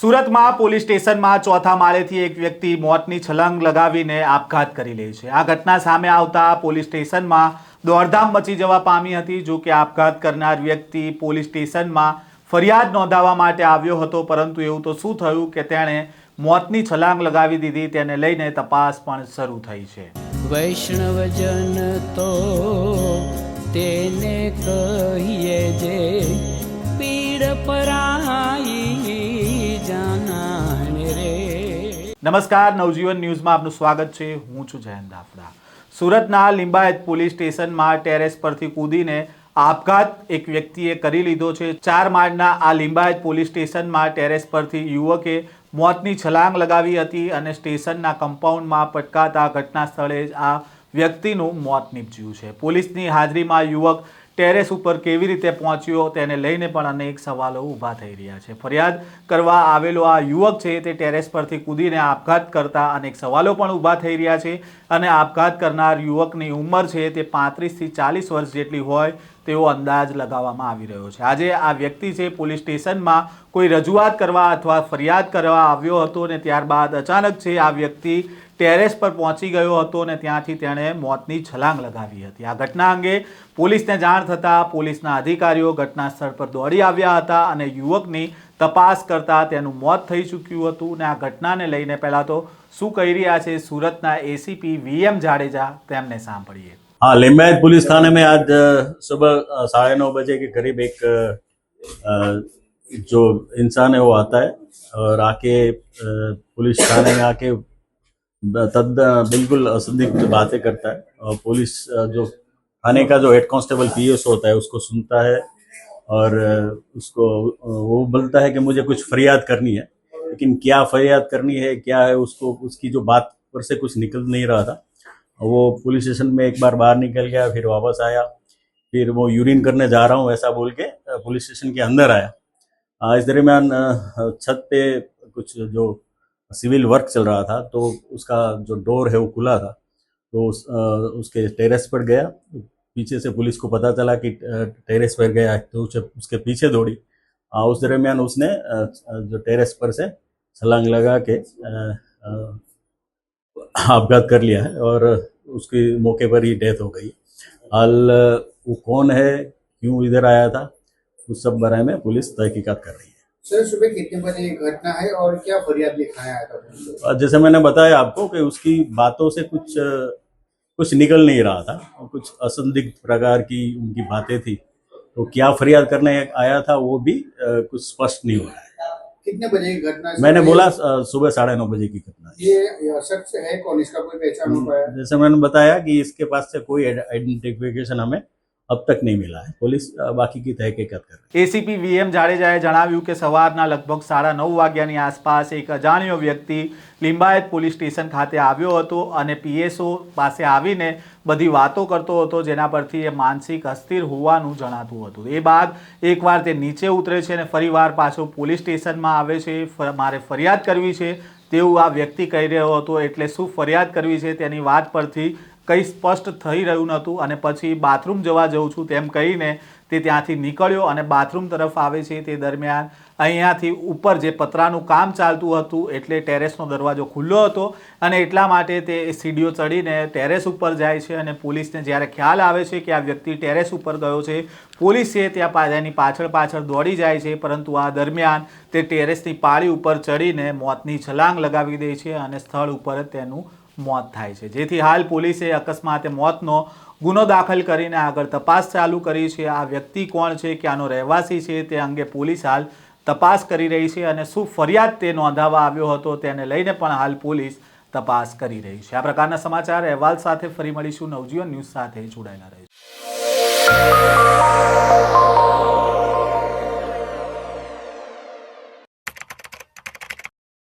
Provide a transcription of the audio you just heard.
સુરતમાં પોલીસ સ્ટેશનમાં ચોથા માળેથી એક વ્યક્તિ મોતની છલાંગ લગાવીને આપઘાત કરી લે છે। આ ઘટના સામે આવતા પોલીસ સ્ટેશનમાં દોડધામ મચી જવા પામી હતી। જો કે આપઘાત કરનાર વ્યક્તિ પોલીસ સ્ટેશનમાં ફરિયાદ નોંધાવવા માટે આવ્યો હતો, પરંતુ એવું તો શું થયું કે તેણે મોતની છલાંગ લગાવી દીધી। તેને લઈને તપાસ પણ શરૂ થઈ છે। વૈષ્ણવજન તો તેને કહીએ જે પીડ પરાઈ જાનાને રે। નમસ્કાર, નવજીવન ન્યૂઝમાં આપનું સ્વાગત છે। હું છું જયંત દાફડા। સુરતના લિંબાયત પોલીસ સ્ટેશનમાં ટેરેસ પરથી કૂદીને આપઘાત એક વ્યક્તિએ કરી લીધો છે। 4 માળના આ લિંબાયત પોલીસ સ્ટેશનમાં ટેરેસ પરથી યુવકે મોતની છલાંગ લગાવી હતી અને સ્ટેશનના કમ્પાઉન્ડમાં પટકાતા ઘટના સ્થળે જ આ વ્યક્તિનું મોત નીપજ્યું છે। પોલીસની હાજરીમાં યુવક ટેરેસ ઉપર કેવી રીતે પહોંચ્યો તેને લઈને પણ અનેક સવાલો ઊભા થઈ રહ્યા છે। ફરિયાદ કરવા આવેલો આ યુવક છે તે ટેરેસ પરથી કૂદીને આપઘાત કરતા અનેક સવાલો પણ ઊભા થઈ રહ્યા છે અને આપઘાત કરનાર યુવકની ઉંમર છે તે 35 થી 40 વર્ષ જેટલી હોય તેવો અંદાજ લગાવવામાં આવી રહ્યો છે। આજે આ વ્યક્તિ છે પોલીસ સ્ટેશનમાં કોઈ રજૂઆત કરવા અથવા ફરિયાદ કરવા આવ્યો હતો ને ત્યારબાદ અચાનક છે આ વ્યક્તિ ટેરેસ પર પહોંચી ગયો હતો અને ત્યાંથી તેણે મોતની છલાંગ લગાવી હતી। આ ઘટના અંગે પોલીસને જાણ થતાં પોલીસના અધિકારીઓ ઘટના સ્થળ પર દોડી આવ્યા હતા અને યુવકની તપાસ કરતા તેનું મોત થઈ ચૂક્યું હતું। અને આ ઘટનાને લઈને પહેલાં તો શું કહી રહ્યા છે સુરતના એસીપી વીએમ જાડેજા, તેમને સાંભળીએ। हाँ, लिंबायत पुलिस थाने में आज सुबह 9:30 बजे के करीब एक जो इंसान है वो आता है और आके पुलिस थाने में आके बिल्कुल असंदिग्ध बातें करता है। और पुलिस जो थाने का जो हेड कांस्टेबल पीएस होता है उसको सुनता है और उसको वो बोलता है कि मुझे कुछ फरियाद करनी है, लेकिन क्या फरियाद करनी है, क्या है, उसको उसकी जो बात पर से कुछ निकल नहीं रहा था। वो पुलिस स्टेशन में एक बार बाहर निकल गया, फिर वापस आया, फिर वो यूरिन करने जा रहा हूँ ऐसा बोल के पुलिस स्टेशन के अंदर आया। इस दरमियान छत पे कुछ जो सिविल वर्क चल रहा था तो उसका जो डोर है वो खुला था, तो उसके टेरेस पर गया। पीछे से पुलिस को पता चला कि टेरेस पर गया तो उसके पीछे दौड़ी। उस दरमियान उसने जो टेरेस पर से छलांग लगा के आपघात कर लिया है और उसकी मौके पर ही डेथ हो गई। हाल वो कौन है, क्यों इधर आया था, उस सब बारे में पुलिस तहकीकात कर रही है। सर, सुबह कितने बजे ये घटना है और क्या फरियाद लिखाने आया था? जैसे मैंने बताया आपको कि उसकी बातों से कुछ निकल नहीं रहा था, कुछ असंदिग्ध प्रकार की उनकी बातें थी, तो क्या फरियाद करने आया था वो भी कुछ स्पष्ट नहीं हो रहा है। कितने बजे की घटना है? मैंने बोला सुबह 9:30 बजे की घटना है। ये शख्स है कौन, इसका कोई पहचान हो पाया? जैसे मैंने बताया कि इसके पास से कोई आइडेंटिफिकेशन हमें अब तक नहीं मिला है। पुलिस बाकी की तहकीकात कर रही है। એસીપી વીએમ જાડેજાએ જણાવ્યું કે સવારના લગભગ 9:30 વાગ્યાની આસપાસ એક અજાણ્યો વ્યક્તિ લિંબાયત પોલીસ સ્ટેશન ખાતે આવ્યો હતો અને પીએસઓ પાસે આવીને બધી વાતો કરતો હતો, જેના પરથી એ માનસિક અસ્થિર હોવાનું જણાતું હતું। એ બાદ એકવાર તે નીચે ઉતરે છે અને ફરીવાર પાછો પોલીસ સ્ટેશનમાં આવે છે। મારે ફરિયાદ કરવી છે તેવું આ વ્યક્તિ કહી રહ્યો હતો, એટલે શું ફરિયાદ કરવી છે તેની વાત પરથી કંઈ સ્પષ્ટ થઈ રહ્યું નહોતું અને પછી બાથરૂમ જવા જઉં છું તેમ કહીને તે ત્યાંથી નીકળ્યો અને બાથરૂમ તરફ આવે છે। તે દરમિયાન અહીંયાથી ઉપર જે પતરાનું કામ ચાલતું હતું એટલે ટેરેસનો દરવાજો ખુલ્લો હતો અને એટલા માટે તે સીડીઓ ચડીને ટેરેસ ઉપર જાય છે અને પોલીસને જ્યારે ખ્યાલ આવે છે કે આ વ્યક્તિ ટેરેસ ઉપર ગયો છે, પોલીસ છે ત્યાં એની પાછળ દોડી જાય છે, પરંતુ આ દરમિયાન તે ટેરેસની પાળી ઉપર ચડીને મોતની છલાંગ લગાવી દે છે અને સ્થળ ઉપર જ તેનું મોત થાય છે। જેથી હાલ પોલીસે અકસ્માતે મોતનો ગુનો દાખલ કરીને આગળ તપાસ ચાલુ કરી છે। આ વ્યક્તિ કોણ છે, ક્યાંનો રહેવાસી છે તે અંગે પોલીસ હાલ તપાસ કરી રહી છે અને શું ફરિયાદ તે નોંધાવવા આવ્યો હતો તેને લઈને પણ હાલ પોલીસ તપાસ કરી રહી છે। આ પ્રકારના સમાચાર અહેવાલ સાથે ફરી મળીશું। નવજીવન ન્યૂઝ સાથે જોડાયેલા રહેજો।